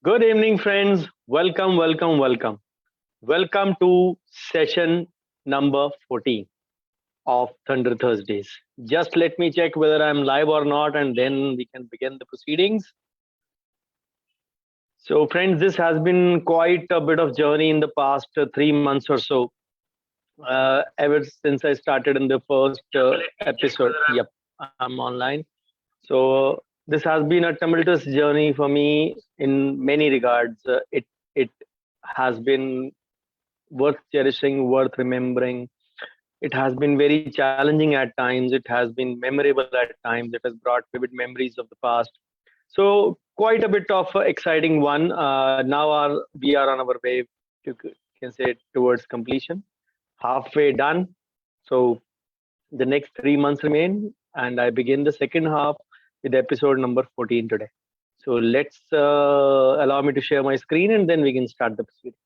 Good evening, friends. Welcome, welcome, welcome. Welcome to session number 14 of Thunder Thursdays. Just let me check whether I'm live or not, and then we can begin the proceedings. So, friends, this has been quite a bit of journey in the past 3 months or so. Ever since I started in the first episode. Yep, I'm online. So this has been a tumultuous journey for me in many regards. It has been worth cherishing, worth remembering. It has been very challenging at times. It has been memorable at times. It has brought vivid memories of the past. So quite a bit of exciting one. Now we are on our way to can say towards completion, halfway done. So the next 3 months remain, and I begin the second half with episode number 14 today. So let's allow me to share my screen, and then we can start the proceedings.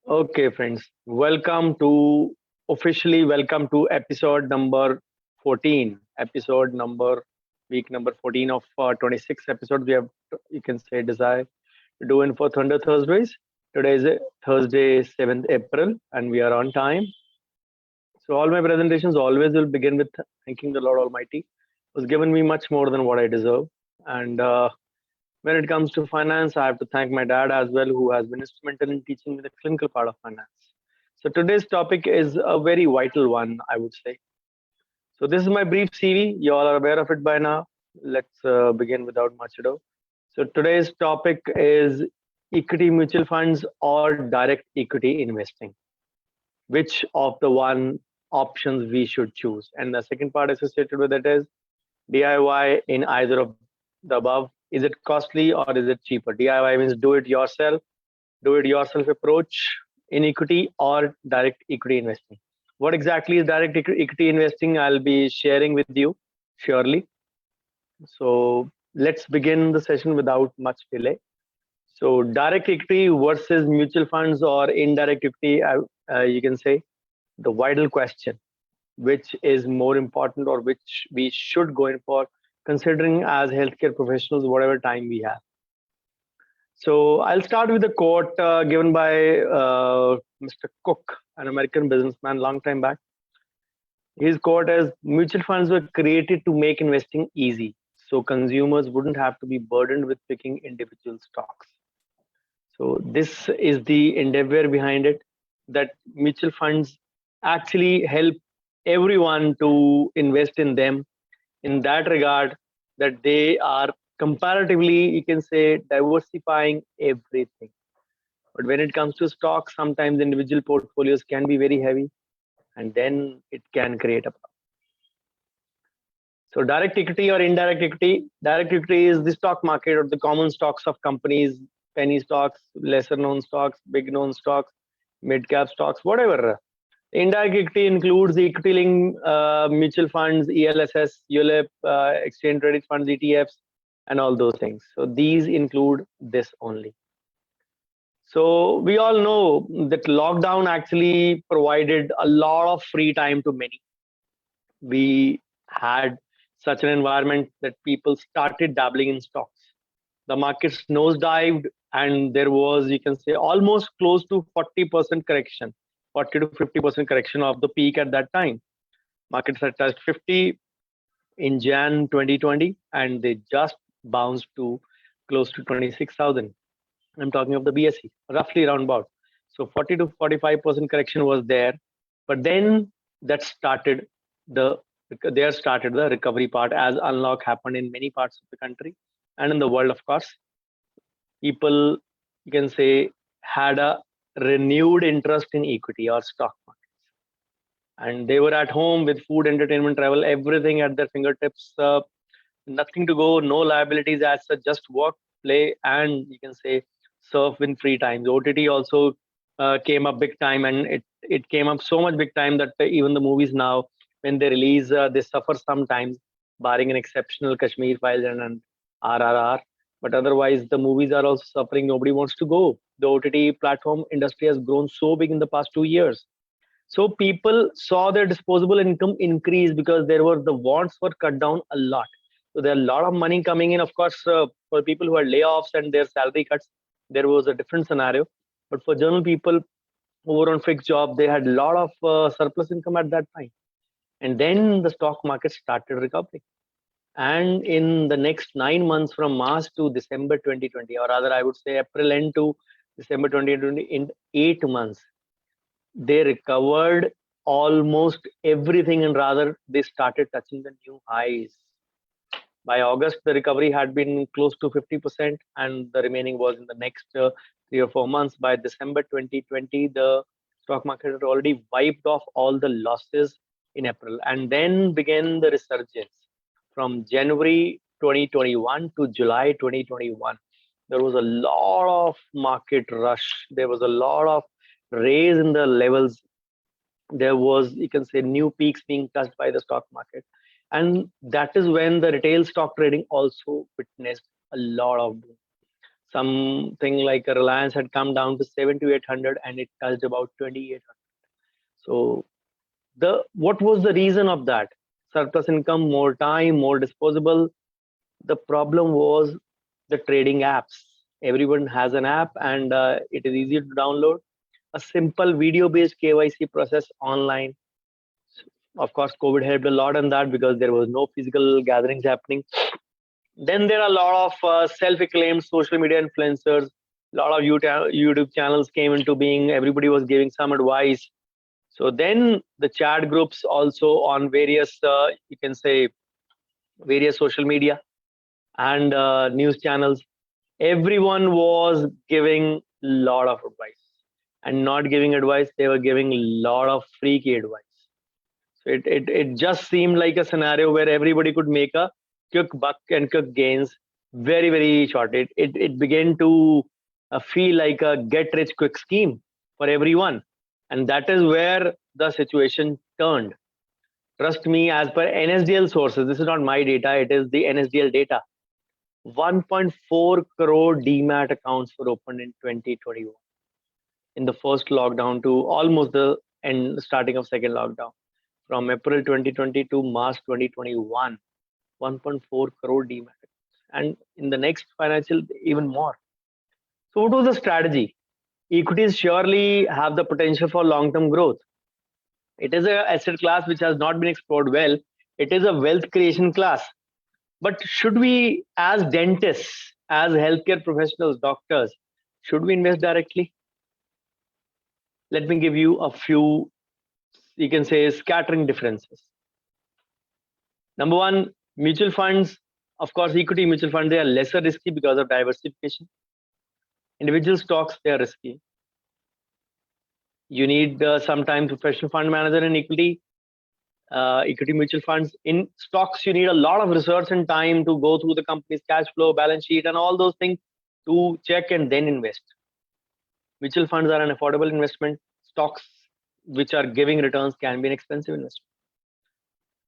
Okay, friends, officially welcome to episode number 14. Episode number week number 14 of 26 episodes we have. You can say desire to do in for Thunder Thursdays. Today is Thursday, 7th April, and we are on time. So all my presentations always will begin with thanking the Lord Almighty, who's given me much more than what I deserve. And when it comes to finance, I have to thank my dad as well, who has been instrumental in teaching me the clinical part of finance. So today's topic is a very vital one, I would say. So this is my brief CV. You all are aware of it by now. Let's begin without much ado. So today's topic is equity mutual funds or direct equity investing. Which of the one options we should choose? And the second part associated with it is DIY in either of the above. Is it costly or is it cheaper? DIY means do it yourself approach in equity or direct equity investing. What exactly is direct equity investing? I'll be sharing with you surely. So let's begin the session without much delay. So direct equity versus mutual funds or indirect equity, you can say the vital question, which is more important or which we should go in for, considering as healthcare professionals whatever time we have. So I'll start with a quote given by Mr. Cook, an American businessman long time back. His quote is, mutual funds were created to make investing easy so consumers wouldn't have to be burdened with picking individual stocks. So this is the endeavor behind it, that mutual funds actually help everyone to invest in them in that regard, that they are comparatively, you can say, diversifying everything. But when it comes to stocks, sometimes individual portfolios can be very heavy, and then it can create a problem. So direct equity or indirect equity. Direct equity is the stock market or the common stocks of companies, penny stocks, lesser known stocks, big known stocks, mid cap stocks, whatever. Indirect equity includes equity linked mutual funds, ELSS, ULIP, exchange traded funds, ETFs, and all those things. So these include this only. So we all know that lockdown actually provided a lot of free time to many. We had such an environment that people started dabbling in stocks. The markets nosedived, and there was, you can say, almost close to 40% correction, 40 to 50% correction of the peak at that time. Markets had touched 50 in Jan 2020, and they just bounced to close to 26,000. I'm talking of the BSE, roughly around about. So 40 to 45% correction was there, but then that started the recovery part as unlock happened in many parts of the country and in the world. Of course, people, you can say, had a renewed interest in equity or stock markets, and they were at home with food, entertainment, travel, everything at their fingertips. Nothing to go, no liabilities as such, just work, play, and you can say surf in free time. The OTT also came up big time, and it came up so much big time that even the movies now, when they release, they suffer sometimes, barring an exceptional Kashmir Files and RRR. But otherwise, the movies are also suffering. Nobody wants to go. The OTT platform industry has grown so big in the past 2 years. So people saw their disposable income increase because the wants were cut down a lot. So there are a lot of money coming in. Of course, for people who had layoffs and their salary cuts, there was a different scenario. But for general people who were on fixed job, they had a lot of surplus income at that time. And then the stock market started recovering. And in the next 9 months, from March to December 2020, or rather, I would say April end to December 2020, in 8 months, they recovered almost everything, and rather they started touching the new highs. By August, the recovery had been close to 50%, and the remaining was in the next 3 or 4 months. By December 2020, the stock market had already wiped off all the losses in April, and then began the resurgence from January 2021 to July 2021. There was a lot of market rush. There was a lot of raise in the levels. There was, you can say, new peaks being touched by the stock market. And that is when the retail stock trading also witnessed a lot of boom. Something like a Reliance had come down to 7 to 800 and it touched about 2800. So what was the reason of that? Surplus income, more time, more disposable. The problem was the trading apps. Everyone has an app, and it is easy to download. A simple video-based KYC process online. Of course, COVID helped a lot on that because there was no physical gatherings happening. Then there are a lot of self-acclaimed social media influencers. A lot of YouTube channels came into being. Everybody was giving some advice. So then the chat groups also on various, you can say, various social media and news channels. Everyone was giving a lot of advice, and not giving advice, they were giving a lot of freaky advice. So it just seemed like a scenario where everybody could make a quick buck and quick gains very, very short. It began to feel like a get rich quick scheme for everyone. And that is where the situation turned. Trust me, as per NSDL sources, this is not my data, it is the NSDL data. 1.4 crore demat accounts were opened in 2021, in the first lockdown to almost the end, starting of second lockdown. From April 2020 to March 2021, 1.4 crore demat accounts. And in the next financial, even more. So what was the strategy? Equities surely have the potential for long-term growth. It is an asset class which has not been explored well. It is a wealth creation class. But should we, as dentists, as healthcare professionals, doctors, should we invest directly? Let me give you a few, you can say, scattering differences. Number one, mutual funds. Of course, equity mutual funds, they are lesser risky because of diversification. Individual stocks, they are risky. You need sometimes professional fund manager in equity. Equity mutual funds. In stocks, you need a lot of research and time to go through the company's cash flow, balance sheet, and all those things to check and then invest. Mutual funds are an affordable investment. Stocks which are giving returns can be an expensive investment.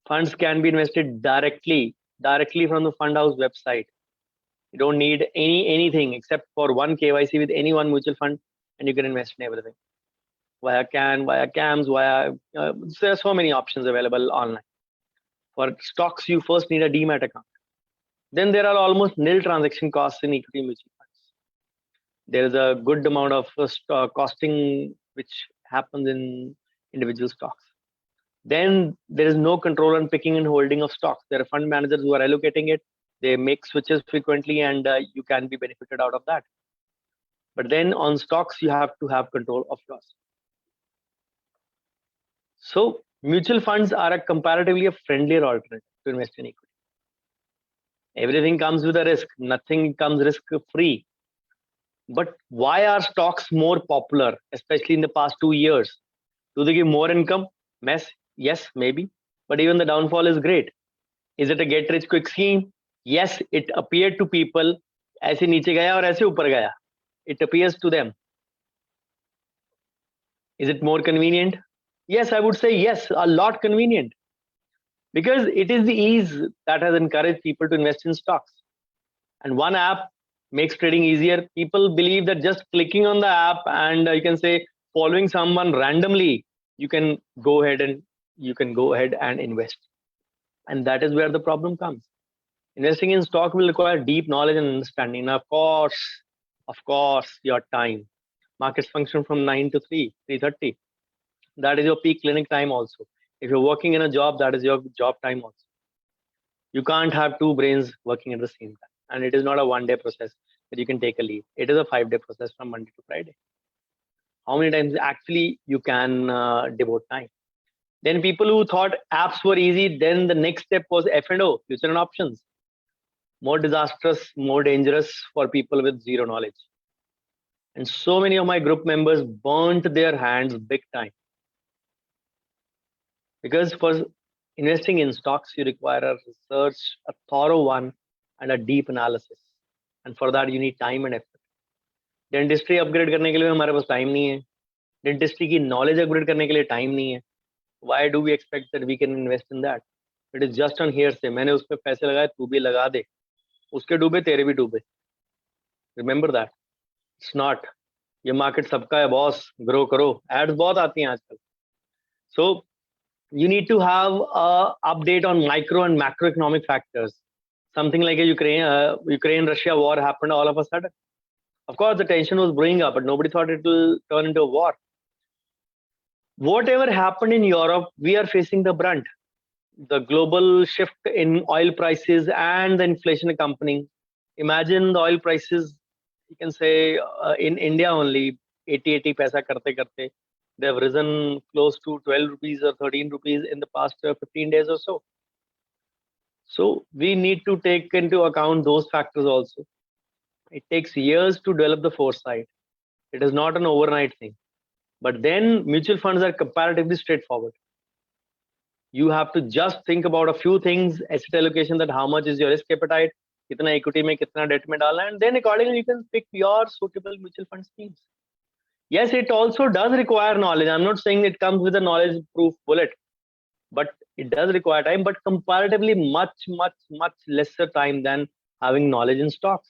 Funds can be invested directly from the fund house website. You don't need anything except for one KYC with any one mutual fund, and you can invest in everything. Via CAN, via CAMS, there are so many options available online. For stocks, you first need a demat account. Then there are almost nil transaction costs in equity mutual funds. There is a good amount of costing which happens in individual stocks. Then there is no control on picking and holding of stocks. There are fund managers who are allocating it. They make switches frequently, and you can be benefited out of that. But then on stocks, you have to have control of yours. So mutual funds are a comparatively a friendlier alternative to invest in equity. Everything comes with a risk. Nothing comes risk free. But why are stocks more popular, especially in the past 2 years? Do they give more income? Yes, maybe. But even the downfall is great. Is it a get rich quick scheme? Yes, it appeared to people. ऐसे नीचे गया और ऐसे ऊपर गया. It appears to them. Is it more convenient? Yes, I would say yes, a lot convenient. Because it is the ease that has encouraged people to invest in stocks. And one app makes trading easier. People believe that just clicking on the app and you can say following someone randomly you can go ahead and invest. And that is where the problem comes. Investing in stock will require deep knowledge and understanding. And of course, your time. Markets function from 9 to 3, 3:30. That is your peak clinic time also. If you're working in a job, that is your job time also. You can't have two brains working at the same time. And it is not a 1 day process that you can take a leave. It is a 5 day process from Monday to Friday. How many times actually you can devote time? Then people who thought apps were easy, then the next step was F&O, future and options. More disastrous, more dangerous for people with zero knowledge. And so many of my group members burnt their hands big time. Because for investing in stocks, you require a research, a thorough one, and a deep analysis. And for that, you need time and effort. Dentistry upgrade करने के लिए हमारे पास time नहीं है. Dentistry की knowledge upgrade करने के लिए टाइम नहीं है. Why do we expect that we can invest in that? It is just on hearsay. मैंने उस पर पैसे लगाए, तू भी लगा दे. उसके डूबे तेरे भी डूबे. Remember that. It's not. ये मार्केट सबका है बॉस, ग्रो करो. एड्स बहुत आती हैं आजकल. So you need to have a update on micro and macroeconomic factors. Something like a Ukraine-Russia war happened all of a sudden. Of course, the tension was brewing up, but nobody thought it will turn into a war. Whatever happened in Europe, we are facing the brunt. The global shift in oil prices and the inflation accompanying. Imagine the oil prices, you can say in India only, 80 paisa karte. They have risen close to 12 rupees or 13 rupees in the past 15 days or so. So we need to take into account those factors also. It takes years to develop the foresight. It is not an overnight thing. But then mutual funds are comparatively straightforward. You have to just think about a few things, asset allocation, that how much is your risk appetite, kitna equity mein, kitna debt mein dalna, and then accordingly you can pick your suitable mutual fund schemes. Yes, it also does require knowledge. I'm not saying it comes with a knowledge proof bullet, but it does require time, but comparatively much lesser time than having knowledge in stocks.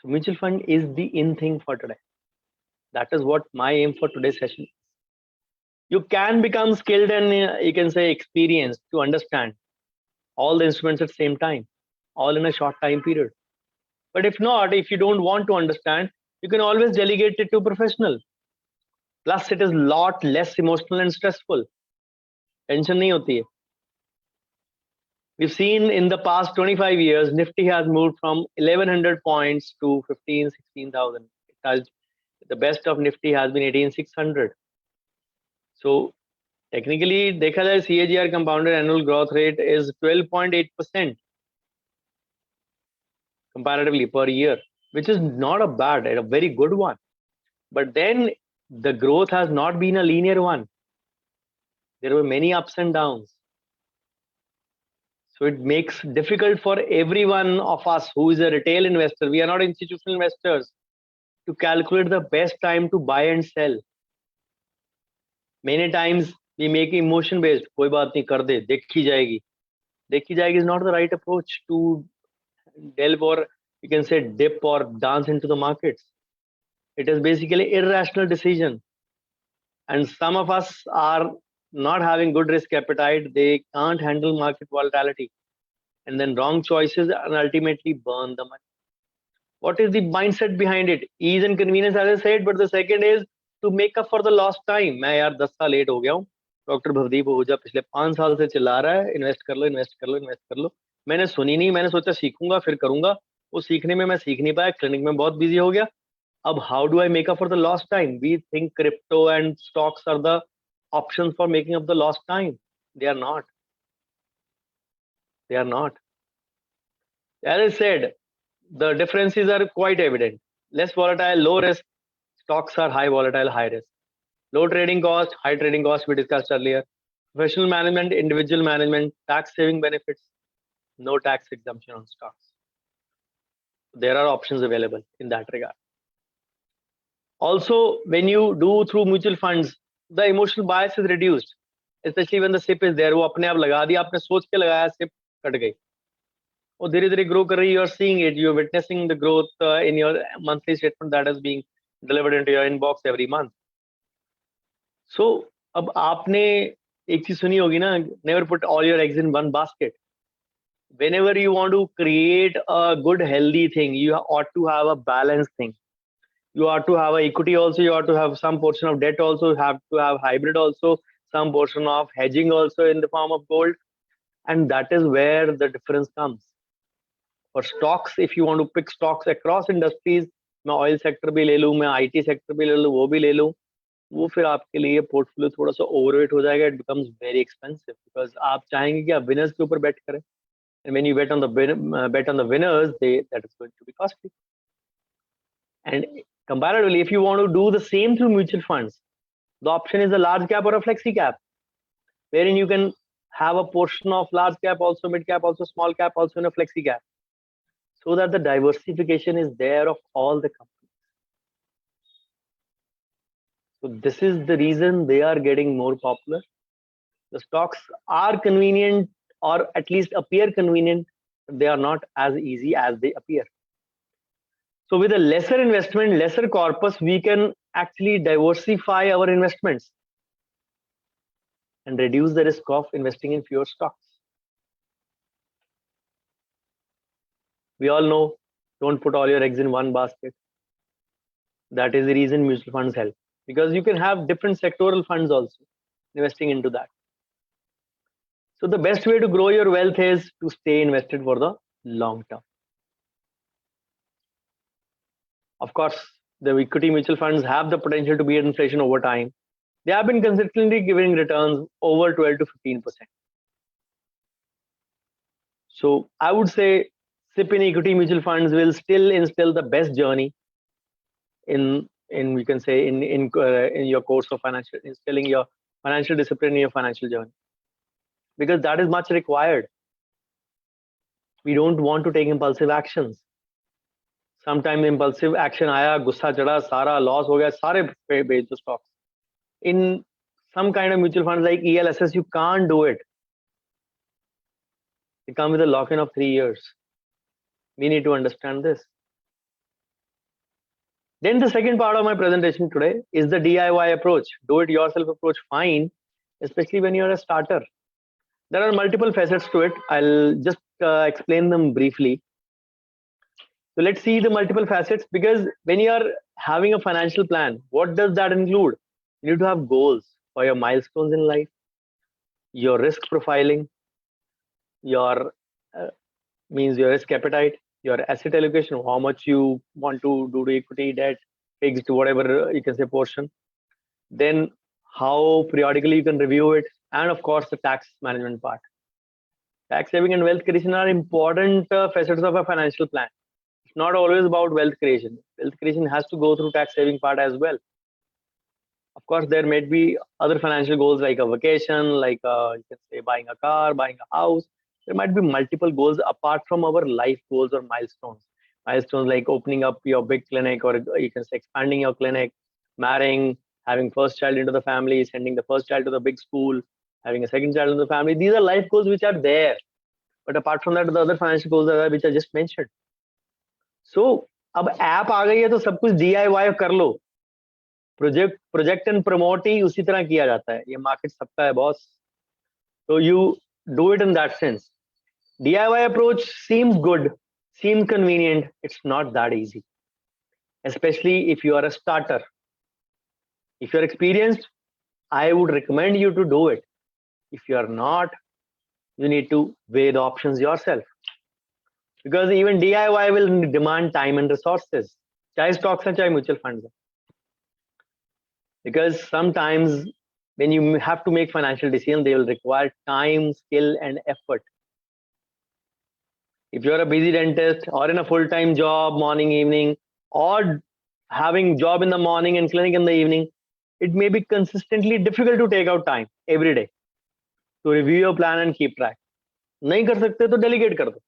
So mutual fund is the in thing for today. That is what my aim for today's session is. You can become skilled and you can say experienced to understand all the instruments at the same time, all in a short time period. But if not, if you don't want to understand, you can always delegate it to a professional. Plus, it is a lot less emotional and stressful. Tension nahi hoti hai. We've seen in the past 25 years, Nifty has moved from 1100 points to 16,000. The best of Nifty has been 18,600. So technically, dekha jaye CAGR compounded annual growth rate is 12.8% comparatively per year, which is not a bad, a very good one. But then the growth has not been a linear one. There were many ups and downs. So it makes difficult for every one of us who is a retail investor. We are not institutional investors, to calculate the best time to buy and sell. Many times we make emotion based. Koi baat nahi, kar de, dekhi jayegi. Dekhi jayegi is not the right approach to delve, or you can say dip or dance into the markets. It is basically irrational decision. And some of us are not having good risk appetite. They can't handle market volatility. And then wrong choices and ultimately burn the money. What is the mindset behind it? Ease and convenience, as I said, but the second is to make up for the lost time. मैं यार 10 साल late हो गया हूँ. Doctor Bhavdeep ओझा पिछले 5 साल से चिल्ला रहा है, इन्वेस्ट कर लो, इन्वेस्ट कर लो, इन्वेस्ट कर लो. मैंने सुनी नहीं, मैंने सोचा सीखूंगा फिर करूंगा. वो सीखने में मैं सीख नहीं पाया, क्लिनिक में बहुत बिजी हो गया. अब how do I make up for the lost time? We think crypto and stocks are the options for making up the lost time. They are not. They are not. As I said, the differences are quite evident. Less volatile, low risk. Stocks are high volatile, high risk. Low trading cost, high trading cost we discussed earlier. Professional management, individual management, tax saving benefits, no tax exemption on stocks. There are options available in that regard. Also, when you do through mutual funds, the emotional bias is reduced, especially when the SIP is there. वो अपने आप लगा दिया, आपने सोच के लगाया, SIP cut गई. वो धीरे धीरे grow कर रही, you are seeing it, you are witnessing the growth in your monthly statement that is being delivered into your inbox every month. सो अब आपने एक चीज सुनी होगी ना, never put all your eggs in one basket. Whenever you want to create a good healthy thing, you ought to have a balanced thing. You ought to have a equity also, you ought to have some portion of debt also, you have to have hybrid also, some portion of hedging also in the form of gold, and that is where the difference comes. For stocks, if you want to pick stocks across industries, मैं oil sector भी ले लूँ, मैं IT sector भी ले लूँ, वो भी ले लूँ, वो फिर आपके लिए पोर्टफोलियो थोड़ा सा ओवरवेट हो जाएगा. It becomes very expensive because आप चाहेंगे कि आप विनर्स के ऊपर बेट करें. And when you bet on the winners, that is going to be costly. And comparatively, if you want to do the same through mutual funds, the option is a large cap or a flexi cap, wherein you can have a portion of large cap, also mid cap, also small cap, also in a flexi cap, so that the diversification is there of all the companies. So this is the reason they are getting more popular. The stocks are convenient, or at least appear convenient, but they are not as easy as they appear. So with a lesser investment, lesser corpus, we can actually diversify our investments and reduce the risk of investing in fewer stocks. We all know, don't put all your eggs in one basket. That is the reason mutual funds help, because you can have different sectoral funds also investing into that. So the best way to grow your wealth is to stay invested for the long term. Of course, the equity mutual funds have the potential to beat inflation over time. They have been consistently giving returns over 12 to 15%. So I would say SIP in equity mutual funds will still instill the best journey in we can say in your course of financial, instilling your financial discipline in your financial journey, because that is much required. We don't want to take impulsive actions. Sometimes impulsive action आया, गुस्सा चढ़ा, सारा loss हो गया, सारे बेच दो stocks. In some kind of mutual funds like ELSS, you can't do it. They come with a lock-in of 3 years. We need to understand this. Then the second part of my presentation today is the DIY approach, do-it-yourself approach. Fine, especially when you're a starter. There are multiple facets to it. I'll just explain them briefly. So let's see the multiple facets, because when you are having a financial plan, what does that include? You need to have goals for your milestones in life, your risk profiling, your means your risk appetite, your asset allocation, how much you want to do to equity, debt, fixed, whatever you can say portion. Then how periodically you can review it, and of course the tax management part. Tax saving and wealth creation are important facets of a financial plan. It's not always about wealth creation. Wealth creation has to go through tax saving part as well. Of course, there may be other financial goals like a vacation, like you can say buying a car, buying a house. There might be multiple goals apart from our life goals or milestones. Milestones like opening up your big clinic, or you can say expanding your clinic, marrying, having first child into the family, sending the first child to the big school, having a second child in the family. These are life goals which are there. But apart from that, the other financial goals are there, which I just mentioned. So, अब app आ गई है तो सब कुछ DIY कर लो. Project and promote ही उसी तरह किया जाता है. ये मार्केट सबका है boss. So you do it in that sense. DIY approach seems good, seems convenient. It's not that easy, especially if you are a starter. If you're experienced, I would recommend you to do it. If you are not, you need to weigh the options yourself, because even DIY will demand time and resources. चाहे stocks हैं, चाहे mutual funds हैं. Because sometimes when you have to make financial decisions, they will require time, skill, and effort. If you're a busy dentist or in a full-time job, morning, evening, or having job in the morning and clinic in the evening, it may be consistently difficult to take out time every day to review your plan and keep track. नहीं कर सकते तो delegate कर दो.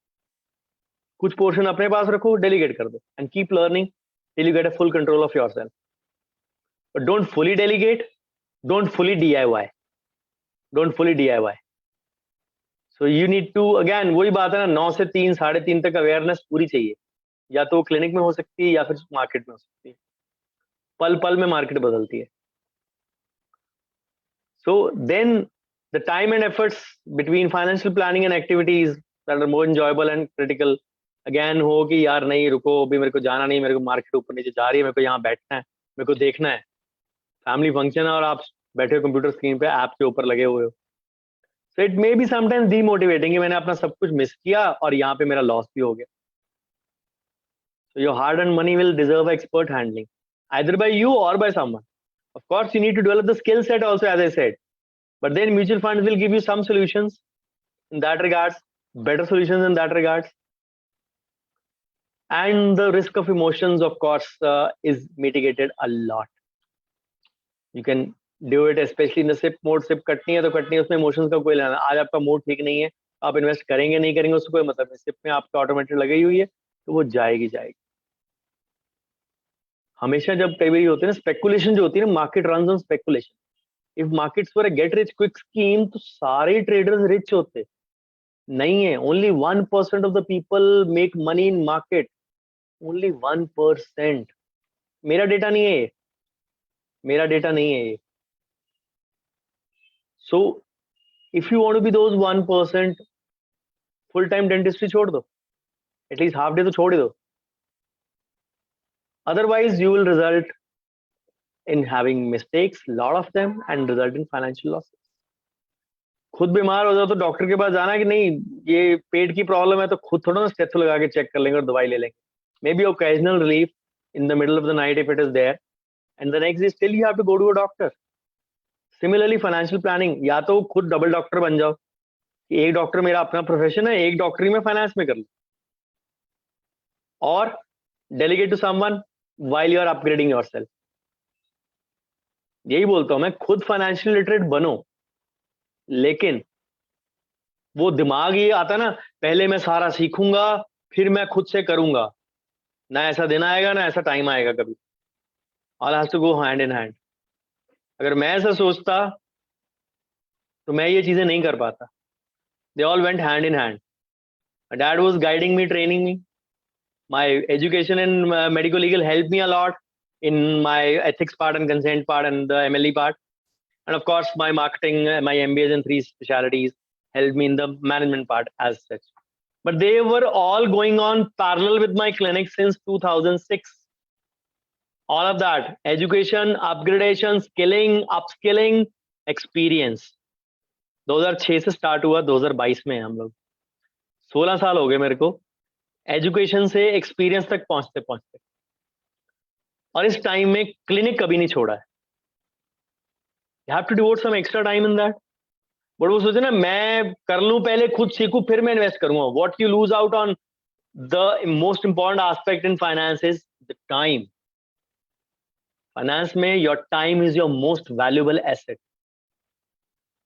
कुछ portion अपने पास रखो, delegate कर दो, and keep learning till you get a full control of yourself. But don't fully delegate, don't fully DIY. Don't fully DIY. So you need to, again, वही बात है ना, 9 से 3, 3:30 तक अवेयरनेस पूरी चाहिए. या तो क्लिनिक में हो सकती है या फिर मार्केट में हो सकती है. पल पल में मार्केट बदलती है. So then the time and efforts between financial planning and activities that are more enjoyable and critical again हो कि यार नहीं रुको अभी मेरे को जाना नहीं, मेरे को मार्केट ऊपर नीचे जा रही है, मेरे को यहाँ बैठना है, मेरे को देखना है, फैमिली फंक्शन है और आप बैठे हो कंप्यूटर स्क्रीन पे ऐप के ऊपर लगे हुए हो. So it may be sometimes demotivating कि मैंने अपना सब कुछ मिस किया और यहाँ पे मेरा लॉस भी हो गया. So your hard-earned money will deserve expert handling, either by you or by someone. Of course, you need to develop the skill set also, as I said. But then mutual funds will give you some solutions in that regards, better solutions in that regards. And the risk of emotions, of course, is mitigated a lot. You can do it, especially in the SIP mode. SIP Katni है तो कटनी है, उसमें emotions का कोई लेना. आज आपका mood ठीक नहीं है, आप इन्वेस्ट करेंगे नहीं करेंगे उसको कोई मतलब नहीं. SIP में आपका ऑटोमेटिक लगी हुई है तो वो जाएगी जाएगी. हमेशा जब कई बार होती है ना स्पेकुलेशन जो होती है ना, market runs on speculation. If markets were a get rich quick scheme तो सारे ट्रेडर्स रिच होते नहीं है. Only 1% of the people make money in market. Only 1%. मेरा डेटा नहीं है ये, मेरा डेटा नहीं है ये. So if you want to be those 1%, full time dentistry छोड़ दो, एटलीस्ट हाफ डे तो छोड़ ही दो. Otherwise, you will result in having mistakes, lot of them, and result in financial losses. खुद बीमार हो जाओ तो डॉक्टर के पास जाना कि नहीं, ये पेट की प्रॉब्लम है तो खुद थोड़ा ना स्टेथो लगा के चेक कर लेंगे और दवाई ले लेंगे. May be occasional relief in the middle of the night if it is there, and the next day still you have to go to a doctor. Similarly, financial planning, या तो खुद डबल डॉक्टर बन जाओ कि एक doctor मेरा अपना profession है, एक डॉक्टरी में फाइनेंस में कर लो, और delegate to someone while you are upgrading yourself. यही बोलता हूं मैं, खुद फाइनेंशियल लिटरेट बनो, लेकिन वो दिमाग ये आता ना, पहले मैं सारा सीखूंगा फिर मैं खुद से करूंगा, ना ऐसा दिन आएगा ना ऐसा टाइम आएगा कभी. All has to go hand in hand. अगर मैं ऐसा सोचता तो मैं ये चीजें नहीं कर पाता. They all went hand in hand. My dad was guiding me, training me. My education in medical legal helped me a lot in my ethics part and consent part and the MLE part. And of course, my marketing, my MBAs in 3 specialties helped me in the management part as such. But they were all going on parallel with my clinic since 2006. All of that, education, upgradation, skilling, upskilling, experience. 2006 से start हुआ, 2022 में हम लोग 16 साल हो गए मेरे को एजुकेशन से एक्सपीरियंस तक पहुंचते पहुंचते, और इस टाइम में क्लिनिक कभी नहीं छोड़ा है. You have to devote some extra time in that. But वो सोचे ना मैं कर लूं पहले, खुद सीखूं फिर मैं इन्वेस्ट करूंगा. What you lose out on the most important aspect in finance is the time. Finance में your time is your most valuable asset.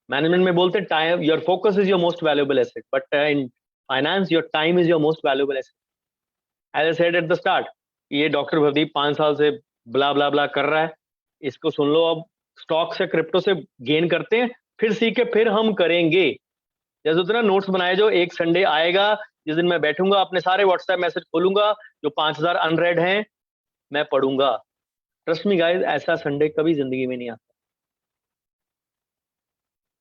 Management में बोलते हैं time, your focus is your most valuable asset, but in finance your time is your most valuable asset. As I said at the start, ये doctor Bhavdeep 5 साल से ब्ला ब्ला ब्ला कर रहा है, इसको सुन लो. अब स्टॉक से क्रिप्टो से गेन करते हैं, फिर सीख के फिर हम करेंगे. जैसे उतना नोट्स बनाए, जो एक संडे आएगा जिस दिन मैं बैठूंगा अपने सारे व्हाट्सएप मैसेज खोलूंगा, जो 5000 अनरेड हैं मैं पढ़ूंगा. ट्रस्ट मी गाइस, ऐसा संडे कभी जिंदगी में नहीं आता.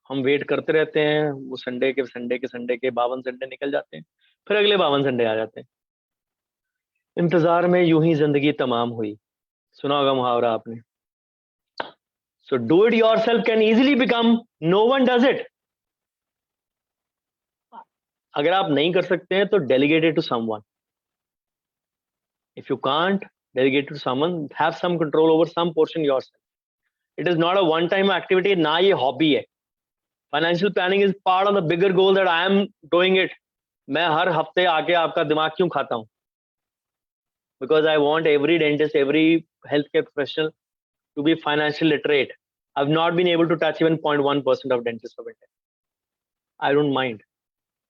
हम वेट करते रहते हैं, वो संडे के 52 संडे निकल जाते हैं, फिर अगले 52 संडे आ जाते हैं. इंतजार में यूं ही जिंदगी तमाम हुई, सुना होगा मुहावरा आपने. So do it yourself can easily become no one does it. अगर आप नहीं कर सकते हैं तो delegate it to someone. If you can't delegate to someone, have some control over some portion yourself. It is not a one time activity, ना ये hobby है. Financial planning is part of the bigger goal that I am doing it. मैं हर हफ्ते आके आपका दिमाग क्यों खाता हूं? Because I want every dentist, every healthcare professional to be financially literate. I've not been able to touch even 0.1% of dentists of India. I don't mind.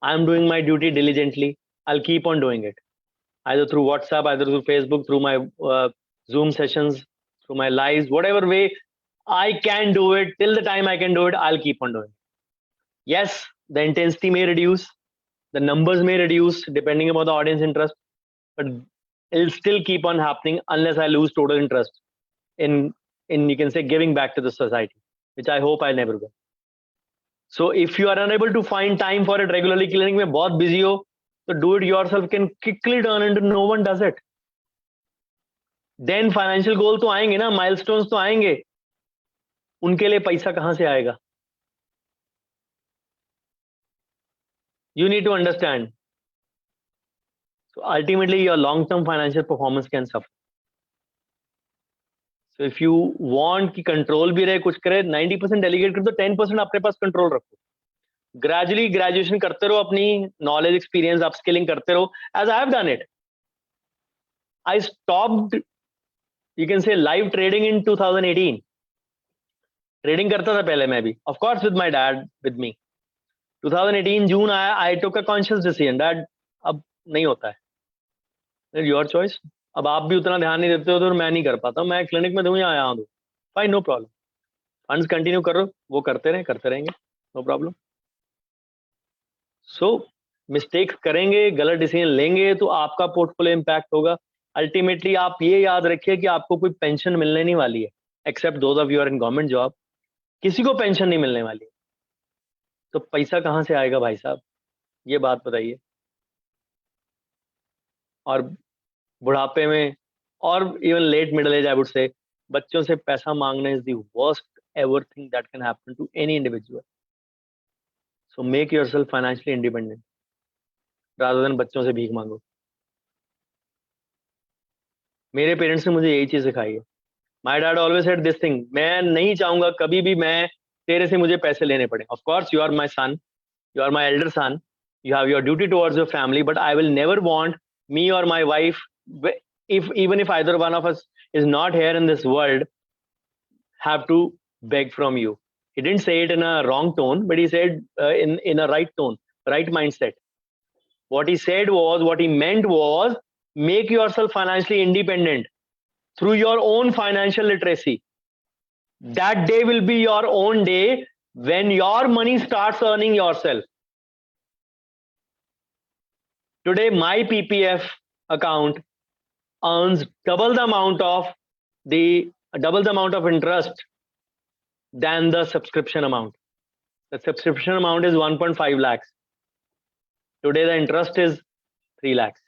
I'm doing my duty diligently. I'll keep on doing it. Either through WhatsApp, either through Facebook, through my Zoom sessions, through my lives, whatever way I can do it, till the time I can do it, I'll keep on doing it. Yes, the intensity may reduce, the numbers may reduce depending upon the audience interest, but it'll still keep on happening unless I lose total interest in you can say giving back to the society. which I hope I never will. So if you are unable to find time for it regularly, clinic में बहुत busy हो, so do it yourself can quickly turn into no one does it. Then financial goal तो आएंगे ना, milestones तो आएंगे, उनके लिए पैसा कहाँ से आएगा? You need to understand. So ultimately your long-term financial performance can suffer. So if you want कि control भी रहे, कुछ करे, 90% delegate कर दो, 10% अपने पास control रखो. Gradually graduation करते रहो, अपनी knowledge experience upskilling करते रहो, as I have done it. I stopped, you can say, live trading in 2018. Trading करता था पहले मैं भी, of course with my dad with me. 2018 June आया, I took a conscious decision that अब नहीं होता है. It's your choice. अब आप भी उतना ध्यान नहीं देते हो तो मैं नहीं कर पाता, मैं क्लिनिक में दूं या यहाँ दूं, fine, no problem. Funds continue करो, वो करते रहेंगे, नो प्रॉब्लम. सो मिस्टेक्स करेंगे, गलत डिसीजन लेंगे तो आपका पोर्टफोलियो इम्पैक्ट होगा. अल्टीमेटली आप ये याद रखिए कि आपको कोई पेंशन मिलने नहीं वाली है, except those of you are in government job. किसी को पेंशन नहीं मिलने वाली है, तो पैसा कहाँ से आएगा भाई साहब, ये बात बताइए. और बुढ़ापे में और even late middle age I would say बच्चों से पैसा मांगना is the worst ever thing that can happen to any individual. So make yourself financially independent rather than बच्चों से भीख मांगो. मेरे पेरेंट्स ने मुझे यही चीज सिखाई है. My dad always said this thing, मैं नहीं चाहूंगा कभी भी मैं तेरे से मुझे पैसे लेने पड़े. Of course you are my son, you are my elder son, you have your duty towards your family, but I will never want me or my wife, even if either one of us is not here in this world, have to beg from you. He didn't say it in a wrong tone, but he said in a right tone, right mindset. What he said was, what he meant was, make yourself financially independent through your own financial literacy. That day will be your own day when your money starts earning yourself. Today, my PPF account earns double the amount of interest than the subscription amount. The subscription amount is 1.5 lakhs. Today, the interest is 3 lakhs.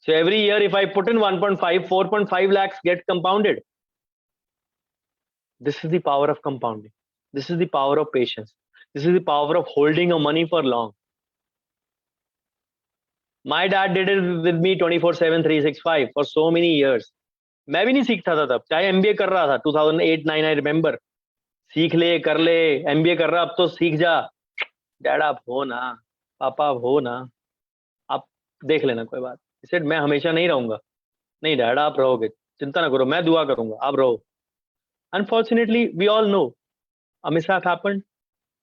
So every year, if I put in 1.5, 4.5 lakhs get compounded. This is the power of compounding. This is the power of patience. This is the power of holding your money for long. My dad did it with me 24/7, 365 for so many years. मैं भी नहीं सीखता था तब, चाहे MBA कर रहा था 2008-9 I remember. सीख ले, कर ले, MBA कर रहा, अब तो सीख जा. डैड आप हो ना, पापा आप हो ना, आप देख लेना, कोई बात. He said मैं हमेशा नहीं रहूंगा. नहीं डैड आप रहोगे, चिंता ना करो, मैं दुआ करूंगा, आप रहो. Unfortunately, we all know a mishap happened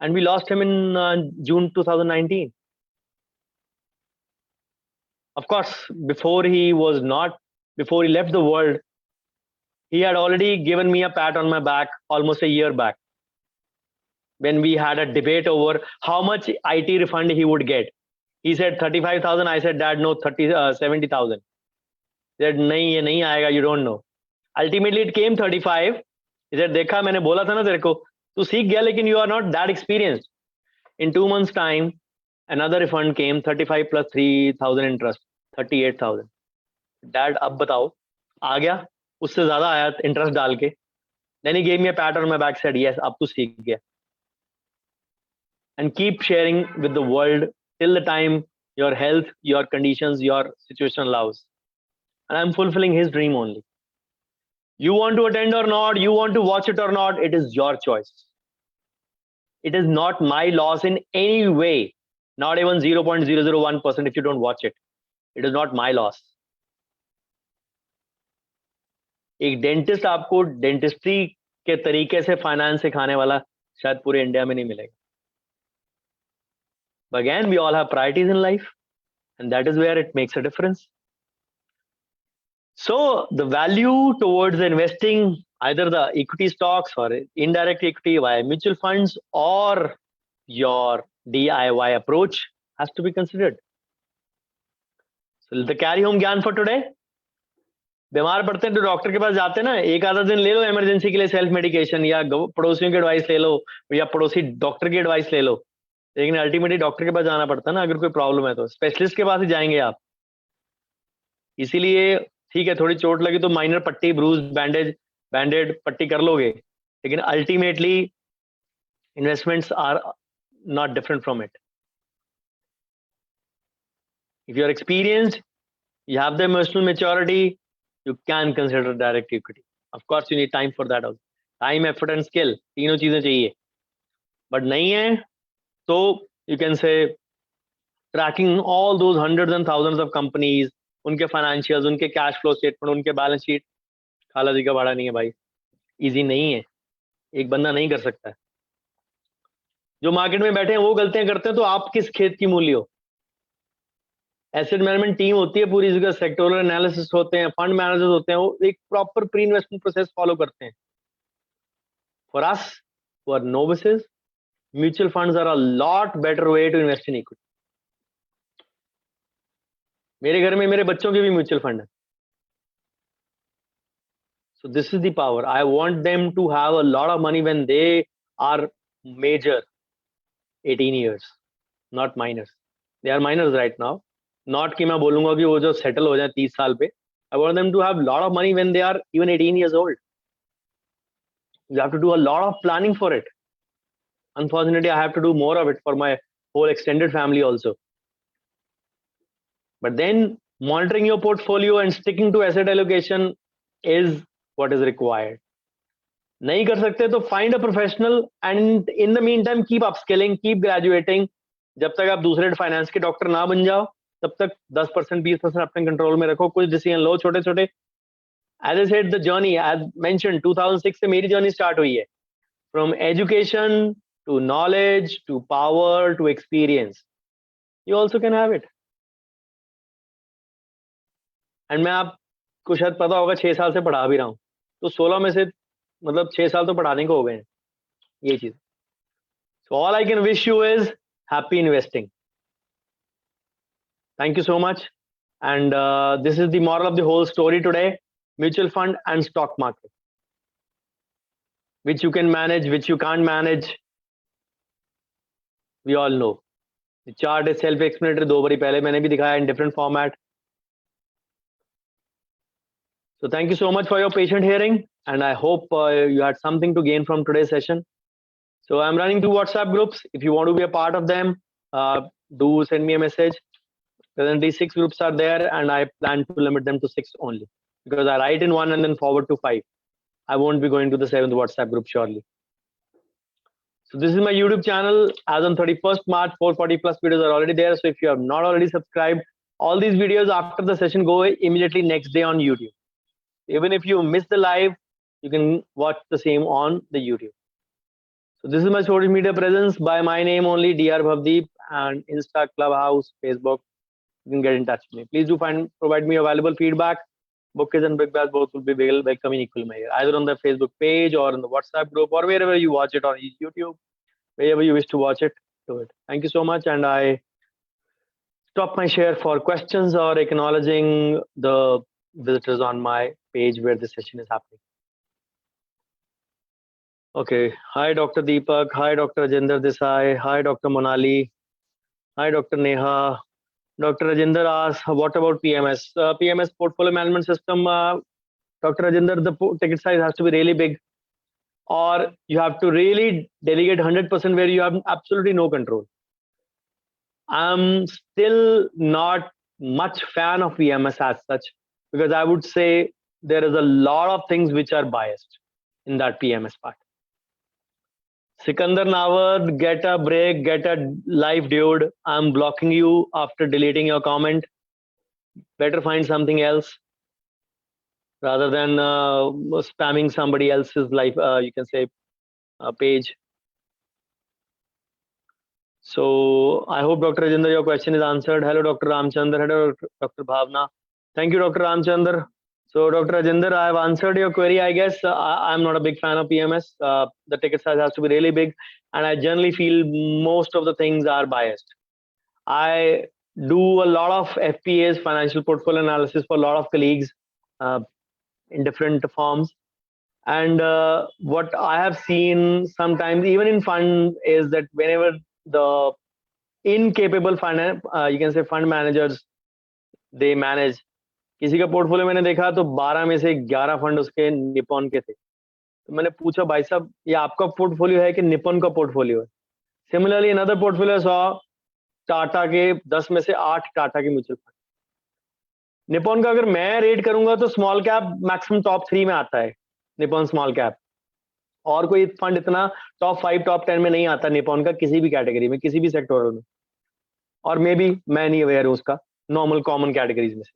and we lost him in June 2019. Of course, before he left the world, he had already given me a pat on my back almost a year back when we had a debate over how much IT refund he would get. He said 35,000. I said, Dad, no, 70,000. He said, नहीं ये नहीं आएगा, you don't know. Ultimately, it came 35. He said, देखा मैंने बोला था ना तेरे को, तू सीख गया लेकिन you are not that experienced. In 2 months time, another refund came, 35 plus 3,000 interest, 38,000. Dad अब बताओ, आ गया, उससे ज्यादा आया interest डाल के. Then he gave me a pat on my back, said, yes, अब तू सीख गया. And keep sharing with the world till the time your health, your conditions, your situation allows. And I'm fulfilling his dream only. You want to attend or not, you want to watch it or not, it is your choice. It is not my loss in any way, not even 0.001% if you don't watch it. It is not my loss. एक dentist आपको dentistry के तरीके से finance सिखाने वाला शायद पूरे India में नहीं मिलेगा. But again, we all have priorities in life, and that is where it makes a difference. So the value towards investing either the equity stocks or indirect equity via mutual funds or your DIY approach has to be considered. So the carry home gyan for today. बीमार पड़ते हैं तो doctor के पास जाते हैं ना, एक आधा दिन ले लो इमरजेंसी के लिए सेल्फ मेडिकेशन, या पड़ोसियों की एडवाइस ले लो, या पड़ोसी डॉक्टर की एडवाइस ले लो, लेकिन अल्टीमेटली डॉक्टर के पास जाना पड़ता है ना। अगर कोई प्रॉब्लम है तो स्पेशलिस्ट के पास ही जाएंगे आप। इसीलिए ठीक है, थोड़ी चोट लगी तो माइनर पट्टी, ब्रूज, बैंडेड पट्टी कर लोगे, लेकिन ultimately investments are not different from it. If you are experienced, you have the emotional maturity, you can consider direct equity. Of course, you need time for that also. Time, effort and skill, तीनों चीजें चाहिए। But नहीं है तो you can say tracking all those hundreds and thousands of companies, उनके financials, उनके cash flow statement, उनके balance sheet, खाला जी का भाड़ा नहीं है भाई, easy नहीं है, एक बंदा नहीं कर सकता है। जो मार्केट में बैठे हैं वो गलतियां करते हैं, तो आप किस खेत की मूली हो? एसेट मैनेजमेंट टीम होती है पूरी जगह, सेक्टोरल एनालिसिस होते हैं, फंड मैनेजर्स होते हैं, वो एक proper pre investment process follow करते हैं। For us who are novices, mutual funds are a lot better way to invest in equity. मेरे घर में मेरे बच्चों के भी म्यूचुअल फंड है। So this is the power. I want them to have a lot of money when they are major 18 years, not minors. They are minors right now, not कि मैं बोलूंगा कि वो जो सेटल हो जाए 30 साल पे। I want them to have lot of money when they are even 18 years old. You have to do a lot of planning for it. Unfortunately, I have to do more of it for my whole extended family also. But then monitoring your portfolio and sticking to asset allocation is what is required. नहीं कर सकते तो find a professional, and in the meantime keep upskilling, keep graduating. जब तक आप दूसरे finance के doctor ना बन जाओ, तब तक 10% 20% अपने कंट्रोल में रखो, कुछ डिसीजन लो छोटे छोटे। As I said, the journey, as mentioned, 2006 से मेरी जर्नी स्टार्ट हुई है। From education to knowledge to power to experience, you also can have it. And मैं आपको शायद पता होगा 6 साल से पढ़ा भी रहा हूँ, तो 16 में से मतलब 6 साल तो पढ़ाने को हो गए हैं ये चीज। So all I can wish you is happy investing. Thank you so much. And this is the moral of the whole story today: mutual fund and stock market, which you can manage, which you can't manage, we all know. The chart is self-explanatory, 2 बारी पहले मैंने भी दिखाया in different format. So thank you so much for your patient hearing, and I hope you had something to gain from today's session. So I'm running 2 WhatsApp groups. If you want to be a part of them, do send me a message. Currently 6 groups are there, and I plan to limit them to 6 only, because I write in one and then forward to 5. I won't be going to the 7th WhatsApp group surely. So this is my YouTube channel. As on 31st March, 440 plus videos are already there. So if you have not already subscribed, all these videos after the session go immediately next day on YouTube. Even if you miss the live, you can watch the same on the YouTube. So this is my social media presence by my name only, Dr. Bhavdeep, and Insta, Clubhouse, Facebook. You can get in touch with me. Please do provide me your valuable feedback. Bookcase and Big Bash both will be welcome in equal measure, either on the Facebook page or in the WhatsApp group or wherever you watch it on YouTube, wherever you wish to watch it, do it. Thank you so much, and I stop my share for questions or acknowledging the visitors on my page where this session is happening. Okay. Hi, Dr. Deepak. Hi, Dr. Rajinder Desai. Hi, Dr. Monali. Hi, Dr. Neha. Dr. Rajinder asks, what about PMS? PMS, portfolio management system. Dr. Rajinder, the ticket size has to be really big, or you have to really delegate 100% where you have absolutely no control. I'm still not much fan of PMS as such, because I would say there is a lot of things which are biased in that PMS part. Sikandar Nawar, get a break, get a life, dude. I'm blocking you after deleting your comment. Better find something else rather than spamming somebody else's life, you can say, page. So I hope, Dr. Rajinder, your question is answered. Hello, Dr. Ramchandra. Hello, Dr. Bhavna. Thank you, Dr. Ramchandra. So, Dr. Rajinder, I have answered your query, I guess. I'm not a big fan of PMS. The ticket size has to be really big, and I generally feel most of the things are biased. I do a lot of FPAs, financial portfolio analysis, for a lot of colleagues. in different forms. And what I have seen sometimes, even in fund, is that whenever the incapable fund, you can say fund managers, they manage. किसी का portfolio मैंने देखा तो 12 में से 11 fund उसके Nippon के थे. तो मैंने पूछा, भाई साहब ये आपका पोर्टफोलियो है कि निपॉन का पोर्टफोलियो है? Similarly another portfolio saw Tata के 10 में से 8 टाटा के म्यूचुअल फंड. निपॉन का अगर मैं रेट करूंगा तो स्मॉल कैप मैक्सिमम टॉप 3 में आता है, निपॉन स्मॉल कैप. और कोई फंड इतना टॉप 5 टॉप 10 में नहीं आता निपॉन का, किसी भी कैटेगरी में, किसी भी सेक्टोरल में. और मे बी मैं नहीं अवेयर हूँ उसका नॉर्मल कॉमन कैटेगरीज में से.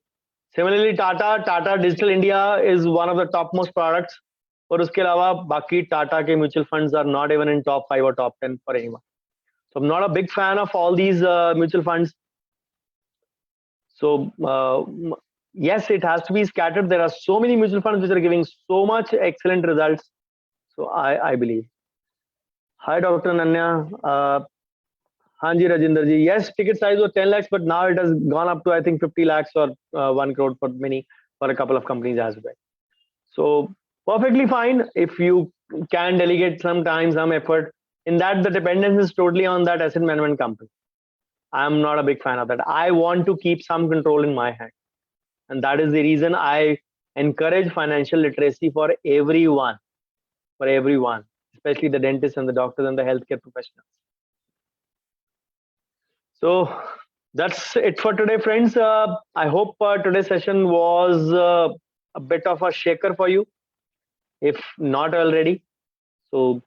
Similarly Tata digital India is one of the top most products. और उसके अलावा बाकी टाटा के mutual funds are not even in top 5 और top 10 for anyone. So I'm not a big fan of all these mutual funds. So yes, it has to be scattered. There are so many mutual funds which are giving so much excellent results. So I believe. Hi, Dr. Nanya. Hanji Rajinder ji. Yes, ticket size was 10 lakhs, but now it has gone up to I think 50 lakhs or 1 crore for a couple of companies as well. So perfectly fine if you can delegate some time, some effort. In that, the dependence is totally on that asset management company. I'm not a big fan of that. I want to keep some control in my hand. And that is the reason I encourage financial literacy for everyone, especially the dentists and the doctors and the healthcare professionals. So that's it for today, friends. I hope today's session was a bit of a shaker for you, if not already. So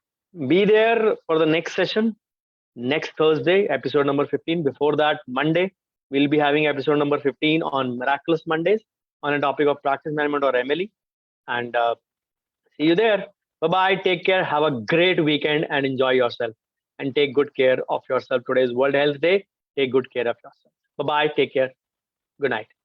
be there for the next session, next Thursday, episode number 15. Before that, Monday, we'll be having episode number 15 on Miraculous Mondays on a topic of practice management or MLE. And see you there. Bye-bye. Take care. Have a great weekend and enjoy yourself. And take good care of yourself. Today is World Health Day. Take good care of yourself. Bye-bye. Take care. Good night.